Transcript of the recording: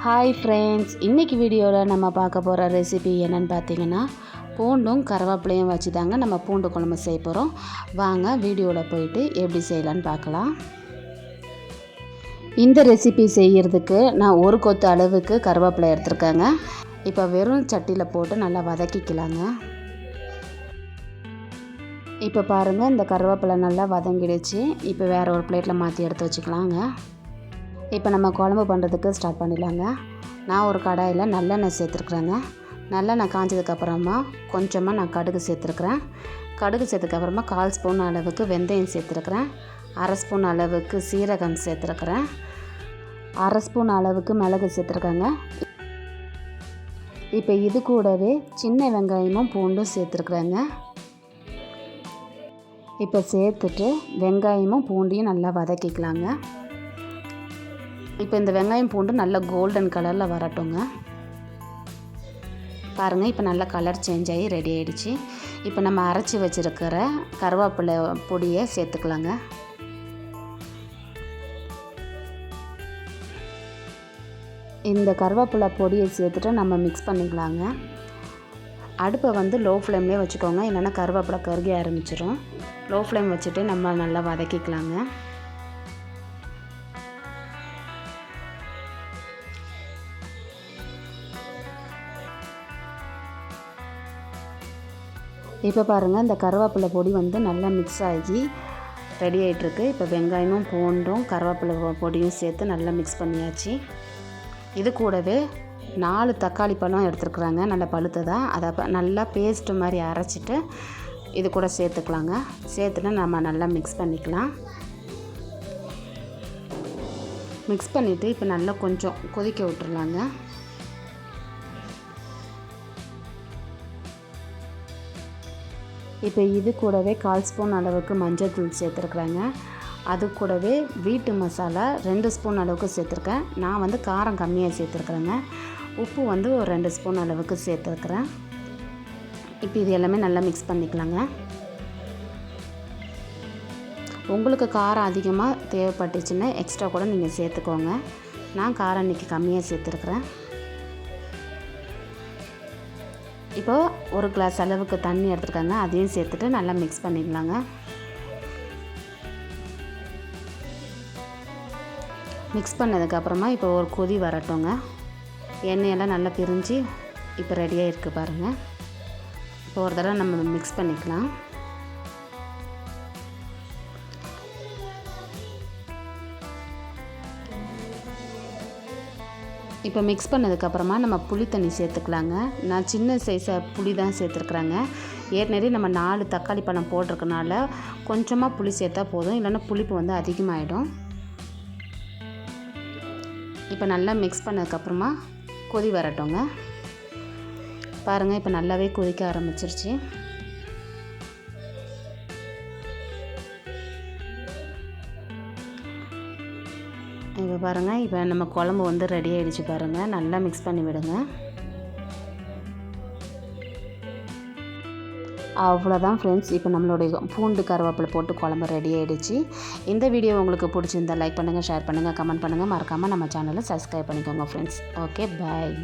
Hi friends, இன்றைக்கி வீடியோவில் நம்ம பார்க்க போகிற ரெசிபி என்னென்னு பார்த்தீங்கன்னா, பூண்டும் கருவேப்பிலையும் வச்சு தாங்க நம்ம பூண்டு குழம்பு செய்ய போகிறோம். வாங்க வீடியோவில் போயிட்டு எப்படி செய்யலான்னு பார்க்கலாம். இந்த ரெசிபி செய்கிறதுக்கு நான் ஒரு கொத்து அளவுக்கு கருவேப்பிலை எடுத்துருக்கேங்க. இப்போ வெறும் சட்டியில் போட்டு நல்லா வதக்கிக்கலாங்க. இப்போ பாருங்கள், இந்த கருவேப்பிலை நல்லா வதங்கிடுச்சு. இப்போ வேறு ஒரு பிளேட்டில் மாற்றி எடுத்து வச்சுக்கலாங்க. இப்போ நம்ம குழம்பு பண்ணுறதுக்கு ஸ்டார்ட் பண்ணிடலாங்க. நான் ஒரு கடாயில் நல்லெண்ணெய் சேர்த்துருக்குறேங்க. நல்லெண்ணெய் காஞ்சதுக்கப்புறமா கொஞ்சமாக நான் கடுகு சேர்த்துருக்குறேன். கடுகு சேர்த்ததுக்கப்புறமா 1/4 ஸ்பூன் அளவுக்கு வெந்தயம் சேர்த்துருக்குறேன். 1/2 ஸ்பூன் அளவுக்கு சீரகம் சேர்த்துருக்குறேன். 1/2 ஸ்பூன் அளவுக்கு மிளகு சேர்த்துருக்கேங்க. இப்போ இது கூடவே சின்ன வெங்காயமும் பூண்டும் சேர்த்துருக்குறேங்க. இப்போ சேர்த்துட்டு வெங்காயமும் பூண்டையும் நல்லா வதக்கிக்கலாங்க. இப்போ இந்த வெங்காயம் பூண்டு நல்லா கோல்டன் கலரில் வரட்டுங்க. பாருங்கள், இப்போ நல்லா கலர் சேஞ்ச் ஆகி ரெடி ஆகிடுச்சு. இப்போ நம்ம அரைச்சி வச்சுருக்கிற கருவேப்பிலை பொடியை சேர்த்துக்கலாங்க. இந்த கருவேப்பிலை பொடியை சேர்த்துட்டு நம்ம மிக்ஸ் பண்ணிக்கலாங்க. அடுப்பை வந்து லோ ஃப்ளேம்லேயே வச்சுக்கோங்க, இல்லைன்னா கருவேப்பிலை கருகி ஆரம்பிச்சிடும். லோ ஃப்ளேம் வச்சுட்டு நம்ம நல்லா வதக்கிக்கலாங்க. இப்போ பாருங்கள், இந்த கருவேப்பிலை பொடி வந்து நல்லா மிக்ஸ் ஆகி ரெடி ஆகிட்டுருக்கு. இப்போ வெங்காயமும் பூண்டும் கருவேப்பிலை பொடியும் சேர்த்து நல்லா மிக்ஸ் பண்ணியாச்சு. இது கூடவே 4 தக்காளி பழம் எடுத்துருக்குறாங்க, நல்லா பழுத்ததாக. அதை நல்லா பேஸ்ட்டு மாதிரி அரைச்சிட்டு இது கூட சேர்த்துக்கலாங்க. சேர்த்துட்டு நம்ம நல்லா மிக்ஸ் பண்ணிக்கலாம். மிக்ஸ் பண்ணிவிட்டு இப்போ நல்லா கொஞ்சம் கொதிக்க விட்டுறலாங்க. இப்போ இது கூடவே 1/4 ஸ்பூன் அளவுக்கு மஞ்சள் தூள் சேர்த்துருக்குறேங்க. அது கூடவே வீட்டு மசாலா 2 ஸ்பூன் அளவுக்கு சேர்த்துருக்கேன். நான் வந்து காரம் கம்மியாக சேர்த்துருக்குறேங்க. உப்பு வந்து ஒரு 2 ஸ்பூன் அளவுக்கு சேர்த்துருக்குறேன். இப்போ இது எல்லாமே நல்லா மிக்ஸ் பண்ணிக்கலாங்க. உங்களுக்கு காரம் அதிகமாக தேவைப்பட்டுச்சுன்னா எக்ஸ்ட்ரா கூட நீங்கள் சேர்த்துக்கோங்க. நான் காரம் இன்றைக்கி கம்மியாக சேர்த்துருக்குறேன். இப்போது ஒரு கிளாஸ் அளவுக்கு தண்ணி எடுத்துருக்காங்க, அதையும் சேர்த்துட்டு நல்லா மிக்ஸ் பண்ணிக்கலாங்க. மிக்ஸ் பண்ணதுக்கப்புறமா இப்போ ஒரு கொதி வரட்டுங்க. எண்ணெயெல்லாம் நல்லா பிரிஞ்சு இப்போ ரெடியாக இருக்குது பாருங்கள். இப்போ ஒரு தடவை நம்ம மிக்ஸ் பண்ணிக்கலாம். இப்போ மிக்ஸ் பண்ணதுக்கப்புறமா நம்ம புளி தண்ணி சேர்த்துக்கலாங்க. நான் சின்ன சைஸை புளி தான் சேர்த்துருக்குறேங்க. ஏற்கனவே நம்ம 4 தக்காளி பழம் போட்டிருக்கனால கொஞ்சமாக புளி சேர்த்தா போதும், இல்லைன்னா புளிப்பு வந்து அதிகமாகிடும். இப்போ நல்லா மிக்ஸ் பண்ணதுக்கப்புறமா கொதி வரட்டுங்க. பாருங்கள், இப்போ நல்லாவே கொதிக்க ஆரம்பிச்சிருச்சு. இப்போ பாருங்கள், இப்போ நம்ம குழம்பு வந்து ரெடி ஆகிடுச்சு பாருங்கள். நல்லா மிக்ஸ் பண்ணி விடுங்க. அவ்வளோதான் ஃப்ரெண்ட்ஸ், இப்போ நம்மளுடைய பூண்டு கருவேப்பிலை போட்டு குழம்பு ரெடி ஆகிடுச்சு. இந்த வீடியோ உங்களுக்கு பிடிச்சிருந்தால் லைக் பண்ணுங்கள், ஷேர் பண்ணுங்கள், கமெண்ட் பண்ணுங்கள். மறக்காமல் நம்ம சேனலை சப்ஸ்கிரைப் பண்ணிக்கோங்க ஃப்ரெண்ட்ஸ். ஓகே, பாய்.